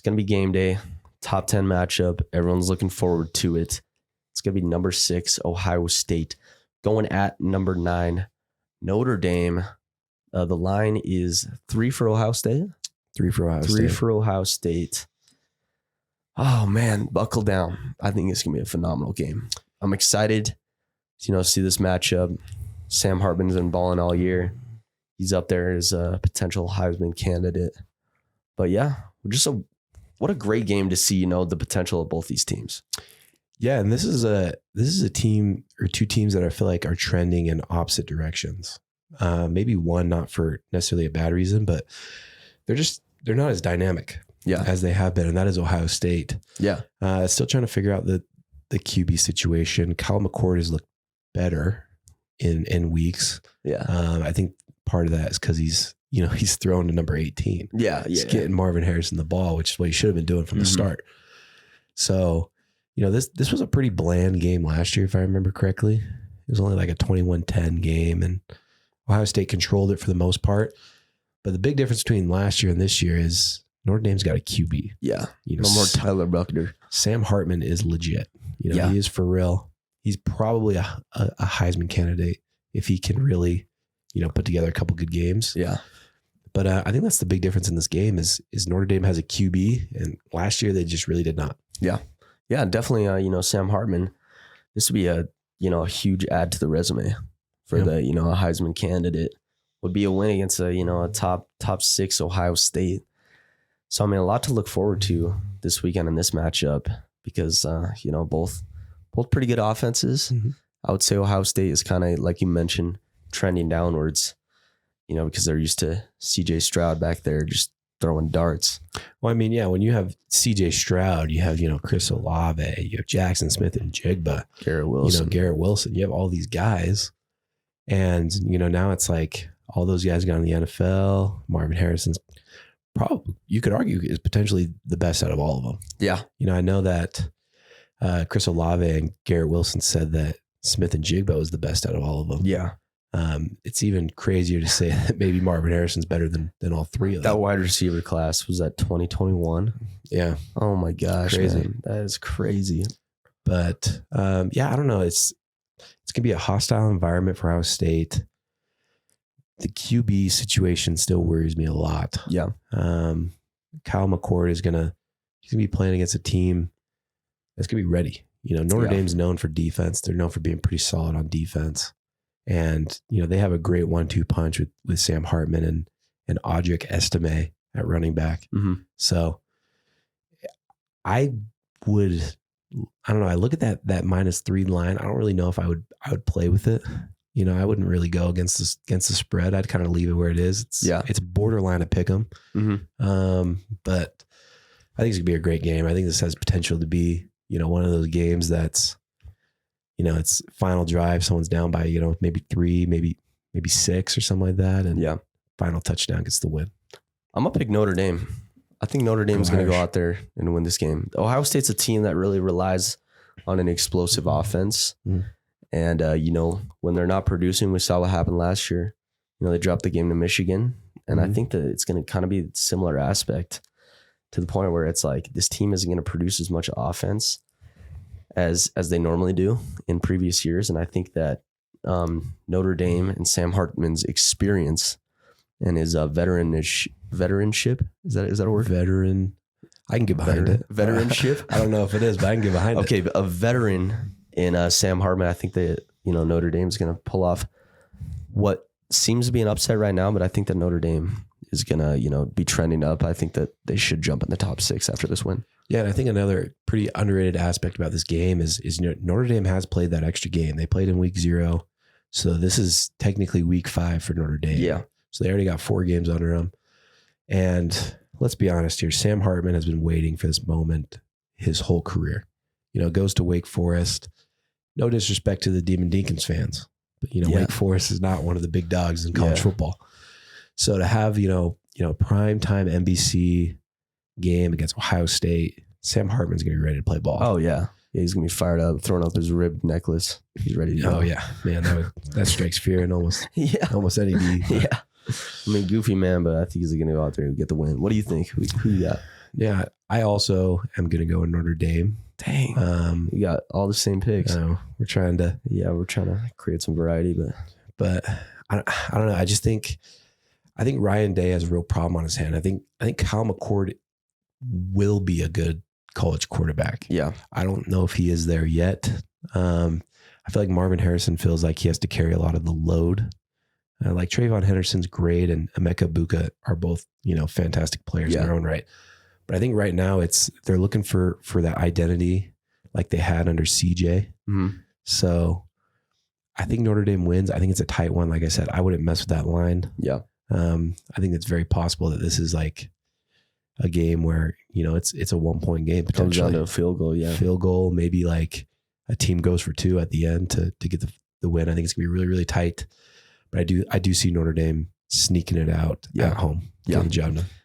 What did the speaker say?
going to be game day, top 10 matchup. Everyone's looking forward to it. It's going to be number 6, Ohio State, going at number 9, Notre Dame. The line is 3 for Ohio State. 3 for Ohio State. 3 for Ohio State. Oh, man, buckle down. I think it's going to be a phenomenal game. I'm excited to, see this matchup. Sam Hartman's been balling all year. He's up there as a potential Heisman candidate. But yeah, what a great game to see, the potential of both these teams. Yeah, and this is a team or two teams that I feel like are trending in opposite directions. Maybe one not for necessarily a bad reason, but they're not as dynamic as they have been, and that is Ohio State. Yeah. Still trying to figure out the QB situation. Kyle McCord has looked better in weeks. Yeah. I think part of that is because he's thrown to number 18. Yeah. He's getting Marvin Harrison the ball, which is what he should have been doing from the start. So, this was a pretty bland game last year, if I remember correctly. It was only like a 21-10 game, and Ohio State controlled it for the most part. But the big difference between last year and this year is Notre Dame's got a QB. Yeah. No more Tyler Buckner. Sam Hartman is legit. He is for real. He's probably a Heisman candidate if he can really, put together a couple good games. Yeah. But I think that's the big difference in this game is Notre Dame has a QB, and last year they just really did not. Yeah. Yeah, definitely. Sam Hartman, this would be a huge add to the resume for the, a Heisman candidate. Would be a win against a top 6 Ohio State. So, a lot to look forward to this weekend in this matchup because, both pretty good offenses. Mm-hmm. I would say Ohio State is kind of, like you mentioned, trending downwards, because they're used to CJ Stroud back there just throwing darts. Well, when you have CJ Stroud, you have, Chris Olave, you have Jackson Smith and Jigba, Garrett Wilson. You have all these guys. And, now it's like all those guys got in the NFL. Marvin Harrison's probably, you could argue, is potentially the best out of all of them. Yeah. I know that Chris Olave and Garrett Wilson said that Smith and Jigba was the best out of all of them. Yeah. It's even crazier to say that maybe Marvin Harrison's better than all three of them. That wide receiver class was that 2021. Yeah. Oh my gosh, crazy. man. That is crazy. But I don't know. It's gonna be a hostile environment for Ohio State. The QB situation still worries me a lot. Yeah. Kyle McCord he's gonna be playing against a team that's gonna be ready. Notre Dame's known for defense. They're known for being pretty solid on defense. And, they have a great 1-2 punch with Sam Hartman and Audric Estime at running back. Mm-hmm. So I don't know. I look at that -3 line. I don't really know if I would play with it. I wouldn't really go against the spread. I'd kind of leave it where it is. It's borderline a pick 'em. Mm-hmm. But I think it's gonna be a great game. I think this has potential to be, one of those games that's, it's final drive. Someone's down by, maybe 3, maybe 6 or something like that. And final touchdown gets the win. I'm going to pick Notre Dame. I think Notre Dame's going to go out there and win this game. Ohio State's a team that really relies on an explosive offense. Mm-hmm. And, when they're not producing, we saw what happened last year. They dropped the game to Michigan. And I think that it's going to kind of be a similar aspect to the point where it's like this team isn't going to produce as much offense as they normally do in previous years. And I think that Notre Dame and Sam Hartman's experience and his veteranship, is that a word? Veteran. I can get behind it. Veteranship? I don't know if it is, but I can get behind it. Okay, a veteran in Sam Hartman. I think that, Notre Dame's going to pull off what seems to be an upset right now, but I think that Notre Dame is going to, be trending up. I think that they should jump in the top 6 after this win. Yeah, and I think another pretty underrated aspect about this game is Notre Dame has played that extra game. They played in week 0. So this is technically week 5 for Notre Dame. Yeah. So they already got 4 games under them. And let's be honest here, Sam Hartman has been waiting for this moment his whole career. Goes to Wake Forest. No disrespect to the Demon Deacons fans, but Wake Forest is not one of the big dogs in college football. So to have, prime time NBC game against Ohio State, Sam Hartman's going to be ready to play ball. Oh, yeah. Yeah, he's going to be fired up, throwing up his rib necklace. He's ready to go. Oh, yeah. Man, that strikes fear in almost any D. Yeah. Goofy man, but I think he's going to go out there and get the win. What do you think? Who you got? Yeah, I also am going to go in Notre Dame. Dang. You got all the same picks. I know. We're trying to create some variety, but I don't know. I think Ryan Day has a real problem on his hand. I think Kyle McCord will be a good college quarterback. Yeah. I don't know if he is there yet. I feel like Marvin Harrison feels like he has to carry a lot of the load. Like Trayvon Henderson's great and Emeka Buka are both, fantastic players in their own right. But I think right now they're looking for that identity like they had under CJ. Mm-hmm. So I think Notre Dame wins. I think it's a tight one. Like I said, I wouldn't mess with that line. Yeah. I think it's very possible that this is like a game where, it's a 1 point game. Comes down to a field goal. Yeah. Field goal, maybe like a team goes for 2 at the end to get the win. I think it's gonna be really, really tight. But I do see Notre Dame sneaking it out at home. Yeah. Getting the job done.